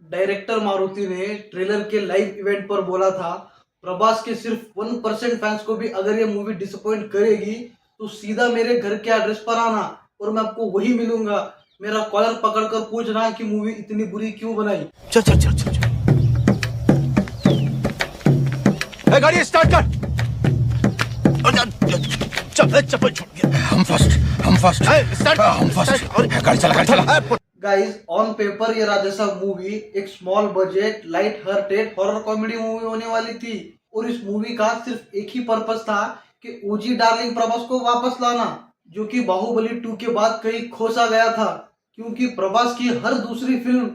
Director Maruti ने trailer के live event पर बोला था प्रभास के सिर्फ 1% फैंस को भी अगर ये मूवी डिसअपॉइंट करेगी तो सीधा मेरे घर के एड्रेस पर आना और मैं आपको वही मिलूंगा। मेरा कॉलर पकड़कर पूछना कि मूवी इतनी बुरी क्यों बनाई। चल चल चल चल चल ए, गाड़ी स्टार्ट कर। चल चप्पल छोड़ गया। हम फर्स्ट स्टार्ट हम फर्स्ट गाड़ी चला गाइस, ऑन पेपर ये राजा साहब मूवी एक small budget light hearted horror comedy movie होने वाली थी और इस मूवी का सिर्फ एक ही पर्पस था कि ओजी डार्लिंग प्रभास को वापस लाना, जो कि बाहुबली 2 के बाद कहीं खोसा गया था। क्योंकि प्रभास की हर दूसरी फिल्म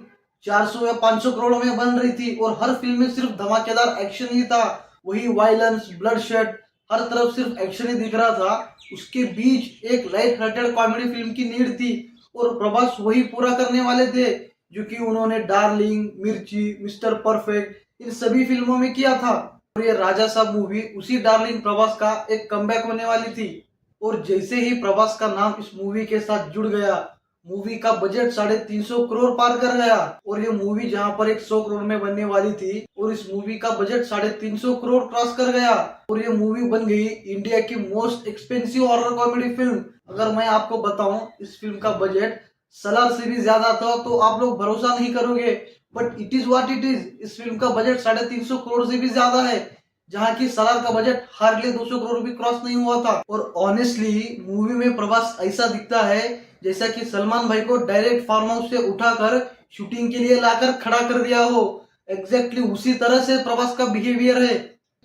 400 या 500 करोड़ में बन रही थी और हर फिल्म में सिर्फ धमाकेदार एक्शन ही था, वही वायलेंस ब्लडशेड, हर तरफ सिर्फ एक्शन ही दिख रहा था। उसके बीच एक लाइट हार्टेड कॉमेडी फिल्म की नीड थी और प्रभास वही पूरा करने वाले थे, जो कि उन्होंने डार्लिंग, मिर्ची, मिस्टर परफेक्ट इन सभी फिल्मों में किया था। और ये राजा साहब मूवी उसी डार्लिंग प्रभास का एक कमबैक होने वाली थी। और जैसे ही प्रभास का नाम इस मूवी के साथ जुड़ गया, मूवी का बजट 350 करोड़ पार कर गया और ये मूवी जहां पर 100 करोड़ में बनने वाली थी और इस मूवी का बजट 350 करोड़ क्रॉस कर गया और ये मूवी बन गई इंडिया की most expensive horror comedy film. अगर मैं आपको बताऊं इस फिल्म का बजट सलार से भी ज्यादा था तो आप लोग भरोसा नहीं करोगे, but it is what it is. इस फिल्म का बजट 350 करोड़ से भी ज्यादा है, जहाँ की सलार का बजट हार्डली 200 करोड़ भी क्रॉस नहीं हुआ था। और ऑनेस्टली मूवी में प्रभास ऐसा दिखता है जैसा कि सलमान भाई को डायरेक्ट फार्म हाउस से उठाकर शूटिंग के लिए लाकर खड़ा कर दिया हो। एग्जैक्टली उसी तरह से प्रभास का बिहेवियर है।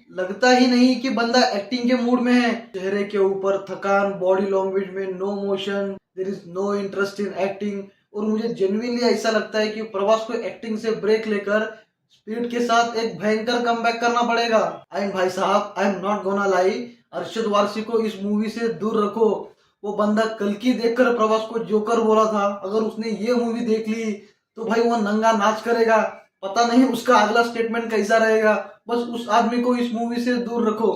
लगता ही नहीं कि बंदा एक्टिंग के मूड में है। चेहरे के ऊपर थकान, बॉडी लैंग्वेज में no emotion, there is no interest in acting. और मुझे जेन्युइनली ऐसा लगता है कि प्रभास को एक्टिंग से ब्रेक लेकर स्पीड के साथ एक भयंकर कमबैक करना पड़ेगा। भाई साहब, I am not gonna lie, Arshad Warsi को इस मूवी से दूर रखो। वो बंदा कल की देखकर प्रभास को जोकर बोला था, अगर उसने ये मूवी देख ली तो भाई वो नंगा नाच करेगा। पता नहीं उसका अगला स्टेटमेंट कैसा रहेगा। बस उस आदमी को इस मूवी से दूर रखो।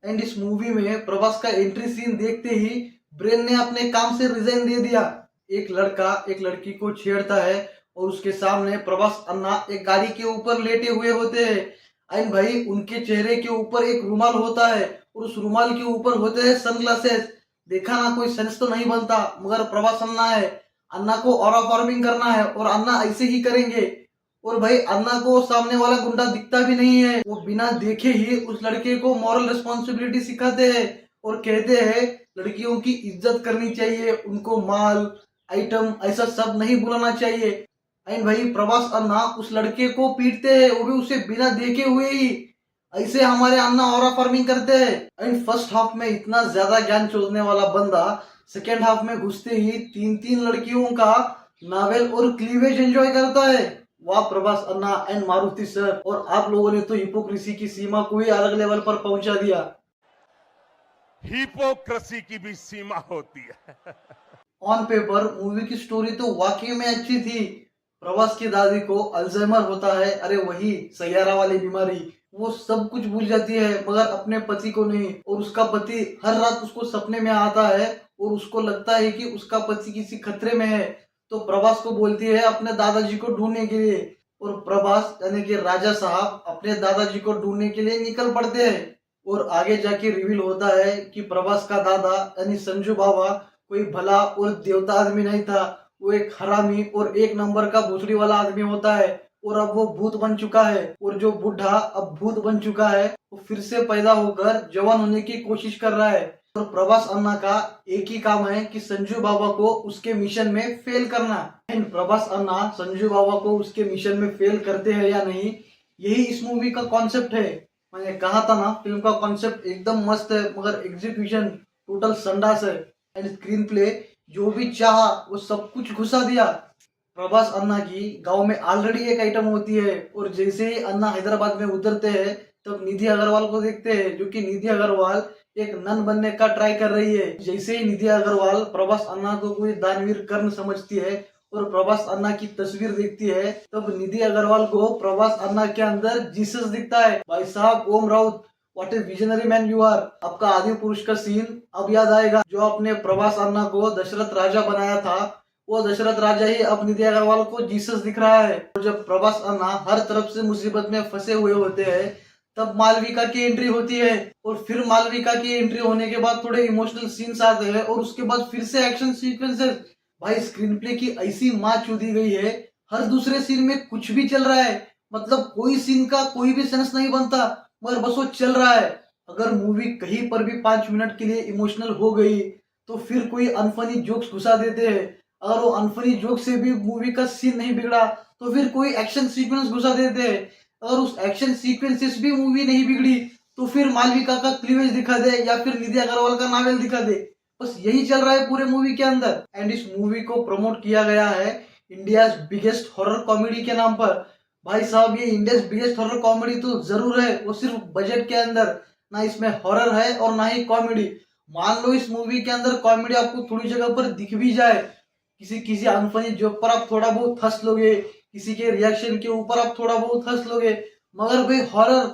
एंड इस मूवी में प्रभास का एंट्री सीन देखते ही ब्रेन ने अपने काम से रिजाइन दे दिया। एक लड़का एक लड़की को छेड़ता है और उसके सामने प्रभास अन्ना एक गाड़ी के ऊपर लेटे हुए होते हैं। एंड भाई उनके चेहरे के ऊपर एक रुमाल होता है और उस रुमाल के ऊपर होते हैं सनग्लासेस। देखा ना, कोई सेंस तो नहीं बनता, मगर प्रभास अन्ना है। अन्ना को ऑरा फार्मिंग करना है और अन्ना ऐसे ही करेंगे। और भाई अन्ना को सामने वाला गुंडा दिखता भी नहीं है, वो बिना देखे ही उस लड़के को मॉरल रिस्पॉन्सिबिलिटी सिखाते हैं और कहते हैं लड़कियों की इज्जत करनी चाहिए, उनको माल आइटम ऐसा सब नहीं बुलाना चाहिए। एंड भाई प्रभास अन्ना उस लड़के को पीटते हैं, वो भी उसे बिना देखे हुए ही। ऐसे हमारे अन्ना ऑरा फार्मिंग करते हैं। एंड फर्स्ट हाफ में इतना ज्यादा ज्ञान चोदने वाला बंदा सेकेंड हाफ में घुसते ही 3-3 लड़कियों का नावल और क्लीवेज एंजॉय करता है। वाह प्रभास अन्ना एंड मारुति सर, और आप लोगों ने तो हिपोक्रेसी की सीमा को ही अलग लेवल पर पहुंचा दिया। हिपोक्रेसी की भी सीमा होती है। ऑन पेपर मूवी की स्टोरी तो वाकई में अच्छी थी। प्रभास की दादी को अल्जाइमर होता है, अरे वही सैयारा वाली बीमारी। वो सब कुछ भूल जाती है मगर अपने पति को नहीं, और उसका पति हर रात उसको सपने में आता है और उसको लगता है कि उसका पति किसी खतरे में है। तो प्रभास को बोलती है अपने दादाजी को ढूंढने के लिए, और प्रभास यानी कि राजा साहब अपने दादाजी को ढूंढने के लिए निकल पड़ते हैं। और आगे जाके रिवील होता है कि प्रभास का दादा यानी संजू बाबा कोई भला और देवता आदमी नहीं था, वो एक हरामी और एक नंबर का भूसड़ी वाला आदमी होता है। और अब वो भूत बन चुका है, और जो बुढ़ा अब भूत बन चुका है वो फिर से पैदा होकर जवान होने की कोशिश कर रहा है। और प्रभास अन्ना का एक ही काम है कि संजू बाबा को उसके मिशन में फेल करना। एंड प्रभास अन्ना संजू बाबा को उसके मिशन में फेल करते हैं या नहीं, यही इस मूवी का कॉन्सेप्ट है। मैंने कहा था ना, फिल्म का कॉन्सेप्ट एकदम मस्त है मगर एग्जीक्यूशन टोटल संडास है। एंड स्क्रीन प्ले जो भी चाहा वो सब कुछ घुसा दिया। प्रभास अन्ना की गांव में ऑलरेडी एक आइटम होती है और जैसे ही अन्ना हैदराबाद में उतरते हैं तब निधि अग्रवाल को देखते हैं, जो कि निधि अग्रवाल एक नन बनने का ट्राई कर रही है। जैसे ही निधि अग्रवाल प्रभास अन्ना को कोई दानवीर कर्ण समझती है और प्रभास अन्ना की तस्वीर देखती है, तब निधि अग्रवाल को प्रभास अन्ना के अंदर जीसस दिखता है। भाई साहब, Om Raut, what a visionary man you are. आपका आदि पुरुष का सीन अब याद आएगा, जो आपने प्रभास अन्ना को दशरथ राजा बनाया था। वो दशरथ राजा ही अब निधि अग्रवाल को जीसस दिख रहा है। और जब प्रभास अन्ना हर तरफ से मुसीबत में फंसे हुए होते हैं तब मालविका की एंट्री होती है और फिर मालविका की एंट्री होने के बाद थोड़े इमोशनल सीन्स आते हैं और उसके बाद फिर से एक्शन सीक्वेंसेस। भाई स्क्रीन प्ले की ऐसी माँ चूदी गई है, हर दूसरे सीन में कुछ भी चल रहा है, मतलब कोई सीन का कोई भी सेंस नहीं बनता मगर बस वो चल रहा है। अगर मूवी कहीं पर भी 5 मिनट के लिए इमोशनल हो गई तो फिर कोई अनफनी जोक्स घुसा देते हैं। अगर वो अनफनी जोक से भी मूवी का सीन नहीं बिगड़ा तो फिर कोई एक्शन सीक्वेंस घुसा देते हैं। अगर उस एक्शन सीक्वेंसेस भी मूवी नहीं बिगड़ी तो फिर मालविका का क्लीवेज दिखा दे या फिर निधि अग्रवाल का नावल दिखा दे। बस यही चल रहा है पूरे मूवी के अंदर। एंड इस मूवी को प्रमोट किया गया है इंडिया बिगेस्ट हॉरर कॉमेडी के नाम पर। भाई साहब ये इंडिया बिगेस्ट हॉरर कॉमेडी तो जरूर है, वो सिर्फ बजट के अंदर, ना इसमें हॉरर है और ना ही कॉमेडी। मान लो इस मूवी के अंदर कॉमेडी आपको थोड़ी जगह पर दिख भी जाए, किसी किसी अनफनी जोक पर आप थोड़ा बहुत हंस लोगे, किसी के रिएक्शन के ऊपर आप थोड़ा बहुत हंस लोगे, मगर भाई हॉरर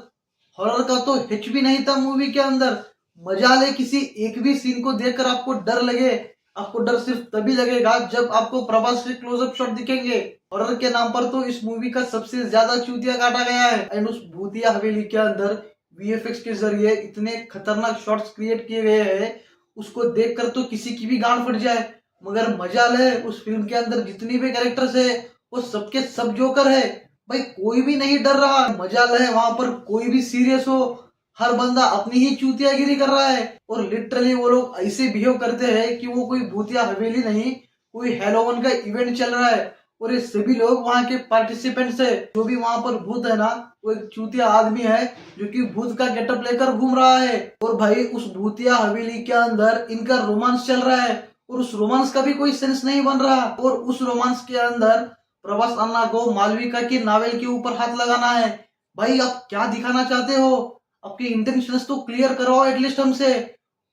हॉरर का तो हिच भी नहीं था मूवी के अंदर। मजा ले किसी एक भी सीन को देखकर आपको डर लगे। आपको डर सिर्फ तभी लगेगा जब आपको प्रभास के क्लोजअप शॉट दिखेंगे। हॉरर के नाम पर तो इस मूवी का सबसे ज्यादा चूतिया काटा गया है। एंड उस भूतिया हवेली के अंदर वीएफएक्स के जरिए इतने खतरनाक शॉट्स क्रिएट किए गए हैं, उसको देखकर तो किसी की भी गांड फट जाए। मगर मजा ले उस फिल्म के अंदर जितनी भी कैरेक्टर्स है वो सबके सब जोकर है। भाई कोई भी नहीं डर रहा, मजा ले वहां पर कोई भी सीरियस हो, हर बंदा अपनी ही चूतियागिरी कर रहा है। और लिटरली वो लोग ऐसे बिहेव करते हैं कि वो कोई भूतिया हवेली नहीं, कोई हैलोवन का इवेंट चल रहा है और ये सभी लोग वहां के पार्टिसिपेंट्स है। जो भी वहां पर भूत है ना वो एक चूतिया आदमी है जो कि भूत का गेटअप लेकर घूम रहा है। और भाई उस भूतिया हवेली के अंदर इनका रोमांस चल रहा है और उस रोमांस का भी कोई सेंस नहीं बन रहा। और उस रोमांस के अंदर प्रभास अन्ना को मालविका की नावल के ऊपर हाथ लगाना है। भाई आप क्या दिखाना चाहते हो? आपके इंटेंशंस तो क्लियर कराओ एटलीस्ट हमसे।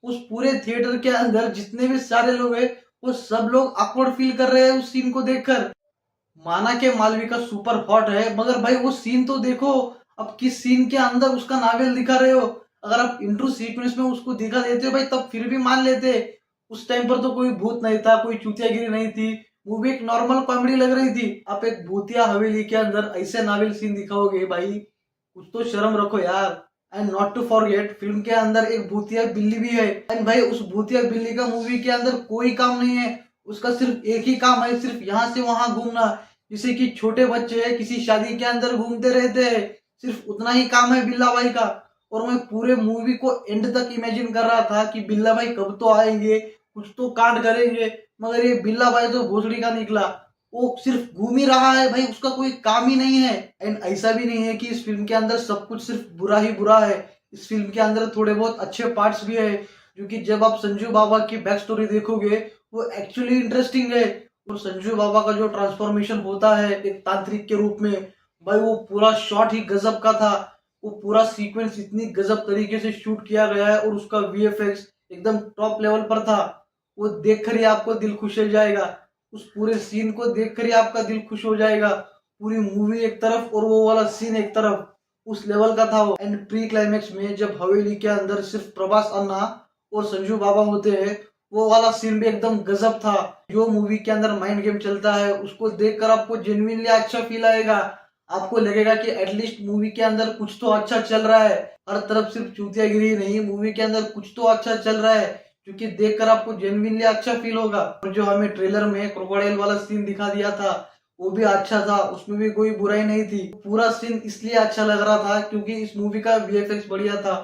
उस पूरे थिएटर के अंदर जितने भी सारे लोग हैं वो सब लोग awkward फील कर रहे हैं उस सीन को देखकर। माना के मालविका सुपर हॉट है मगर भाई वो सीन तो देखो, अब किस सीन के अंदर उसका नावल दिखा रहे हो। अगर आप इंट्रो सीक्वेंस में उसको दिखा देते हो भाई तब फिर भी मान लेते। उस टाइम पर तो कोई भूत नहीं था, कोई चूतियागिरी नहीं थी, मूवी एक नॉर्मल कॉमेडी लग रही थी। आप एक भूतिया हवेली के अंदर ऐसे नावल सीन दिखाओगे, भाई कुछ तो शर्म रखो यार। And not to forget film के अंदर एक भूतिया बिल्ली भी है। एंड भाई उस भूतिया बिल्ली का मूवी के अंदर कोई काम नहीं है, उसका सिर्फ एक ही काम है, सिर्फ यहाँ से वहां घूमना। जैसे कि छोटे बच्चे किसी शादी के अंदर घूमते रहते हैं, सिर्फ उतना ही काम है बिल्ला भाई का। और मैं पूरे मूवी को एंड तक इमेजिन कर रहा था कि बिल्ला भाई कब तो आएंगे, कुछ तो कांड करेंगे, मगर ये बिल्ला भाई तो भोसड़ी का निकला। वो सिर्फ घूम ही रहा है भाई, उसका कोई काम ही नहीं है। एंड ऐसा भी नहीं है कि इस फिल्म के अंदर सब कुछ सिर्फ बुरा ही बुरा है। इस फिल्म के अंदर थोड़े बहुत अच्छे पार्ट्स भी है, जो कि जब आप संजू बाबा की बैक स्टोरी देखोगे वो एक्चुअली इंटरेस्टिंग है। और संजू बाबा का जो ट्रांसफॉर्मेशन होता है एक तांत्रिक के रूप में, भाई वो पूरा शॉट ही गजब का था। वो पूरा सीक्वेंस इतनी गजब तरीके से शूट किया गया है और उसका वीएफएक्स एकदम टॉप लेवल पर था। वो देखकर ही आपको दिल खुश हो जाएगा, उस पूरे सीन को देखकर ही आपका दिल खुश हो जाएगा। पूरी मूवी एक तरफ और वो वाला सीन एक तरफ, उस लेवल का था वो। एंड प्री क्लाइमेक्स में जब हवेली के अंदर सिर्फ प्रभास अन्ना और संजू बाबा होते हैं, वो वाला सीन भी एकदम गजब था। जो मूवी के अंदर माइंड गेम चलता है उसको देखकर आपको जेन्युइनली अच्छा फील आएगा। आपको लगेगा कि एटलीस्ट मूवी के अंदर कुछ तो अच्छा चल रहा है, हर तरफ सिर्फ चूतियागिरी नहीं, मूवी के अंदर कुछ तो अच्छा चल रहा है, क्योंकि देखकर आपको जेन्युइनली अच्छा फील होगा। और जो हमें ट्रेलर में क्रोकोडाइल वाला सीन दिखा दिया था वो भी अच्छा था, उसमें भी कोई बुराई नहीं थी। पूरा सीन इसलिए अच्छा लग रहा था क्योंकि इस मूवी का वीएफएक्स बढ़िया था,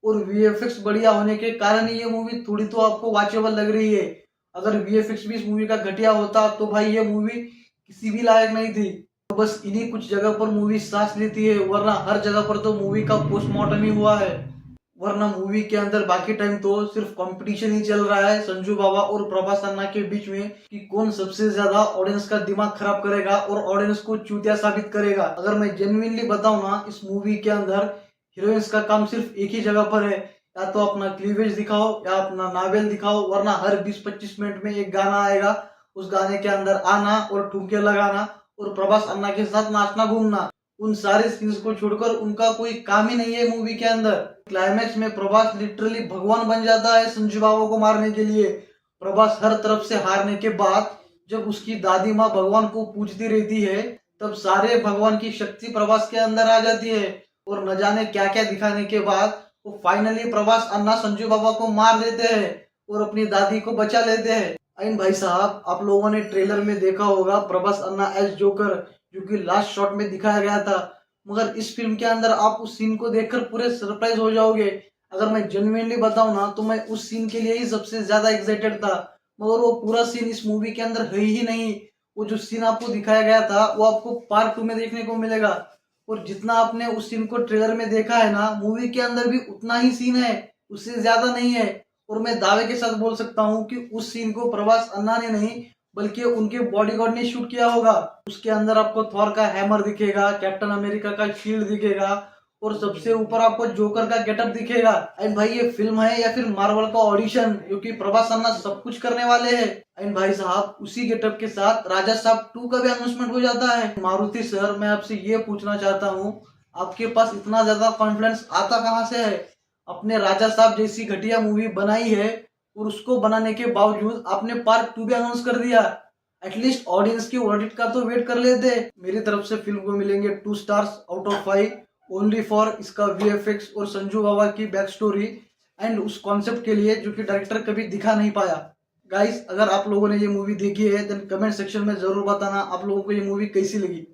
और वीएफएक्स बढ़िया होने के कारण ही ये मूवी थोड़ी तो आपको वॉचेबल लग रही है। अगर वीएफएक्स भी इस मूवी का घटिया होता तो भाई ये मूवी किसी भी लायक नहीं थी। तो बस इन्हीं कुछ जगह पर मूवी सांस लेती है, वरना हर जगह पर तो मूवी का पोस्टमार्टम ही हुआ है। वरना मूवी के अंदर बाकी टाइम तो सिर्फ कंपटीशन ही चल रहा है संजू बाबा और प्रभास अन्ना के बीच में कि कौन सबसे ज्यादा ऑडियंस का दिमाग खराब करेगा और ऑडियंस को चूतिया साबित करेगा। अगर मैं जेन्युइनली बताऊं ना, इस मूवी के अंदर हीरोइंस का काम सिर्फ एक ही जगह पर है, या तो अपना क्लीवेज दिखाओ या अपना नावल दिखाओ, वरना हर 20-25 मिनट में एक गाना आएगा, उस गाने के अंदर आना और ठुमके लगाना और प्रभास अन्ना के साथ नाचना घूमना। उन सारे सीन्स को छोड़कर उनका कोई काम ही नहीं है मूवी के अंदर। क्लाइमैक्स में प्रभास लिटरली भगवान बन जाता है संजू बाबा को मारने के लिए। प्रभास हर तरफ से हारने के बाद जब उसकी दादी माँ भगवान को पूजती रहती है, तब सारे भगवान की शक्ति प्रभास के अंदर आ जाती है और न जाने क्या क्या दिखाने के बाद वो फाइनली प्रभास अन्ना संजू बाबा को मार देते हैं और अपनी दादी को बचा लेते हैं। एंड भाई साहब, आप लोगों ने ट्रेलर में देखा होगा प्रभास अन्ना एज जोकर, जो कि लास्ट शॉट में दिखाया गया था। मगर इस फिल्म के अंदर आप उस सीन को देखकर पूरे सरप्राइज हो जाओगे। अगर मैं जेन्युइनली बताऊं ना, तो मैं उस सीन के लिए ही सबसे ज्यादा एक्साइटेड था, मगर वो पूरा सीन इस मूवी के अंदर है ही नहीं। वो जो सीन आपको दिखाया गया था वो आपको पार्ट 2 में देखने को मिलेगा। और जितना आपने उस सीन को ट्रेलर में देखा है ना, मूवी के अंदर भी उतना ही सीन है, उससे ज्यादा नहीं है। और मैं दावे के साथ बोल सकता हूँ कि उस सीन को प्रभास अन्ना ने नहीं, बल्कि उनके बॉडीगार्ड ने शूट किया होगा। उसके अंदर आपको थॉर का हैमर दिखेगा, कैप्टन अमेरिका का शील्ड दिखेगा और सबसे ऊपर आपको जोकर का गेटअप दिखेगा। एंड भाई, ये फिल्म है या फिर मार्वल का ऑडिशन, क्योंकि प्रभास अन्ना सब कुछ करने वाले हैं। एंड भाई साहब, उसी गेटअप के साथ राजा साहब 2 का भी अनाउंसमेंट हो जाता है। मारुति सर, मैं आपसे ये पूछना चाहता हूँ, आपके पास इतना ज्यादा कॉन्फिडेंस आता कहाँ से है? अपने राजा साहब जैसी घटिया मूवी बनाई है और उसको बनाने के बावजूद आपने पार्ट 2 भी अनाउंस कर दिया। एटलीस्ट ऑडियंस की वर्डिक्ट का तो वेट कर लेते। मेरी तरफ से फिल्म को मिलेंगे 2 stars out of 5, only for इसका वीएफएक्स और संजू बाबा की बैक स्टोरी एंड उस कॉन्सेप्ट के लिए जो कि डायरेक्टर कभी दिखा नहीं पाया। गाइस, अगर आप लोगों ने ये मूवी देखी है देन कमेंट सेक्शन में जरूर बताना आप लोगों को ये मूवी कैसी लगी।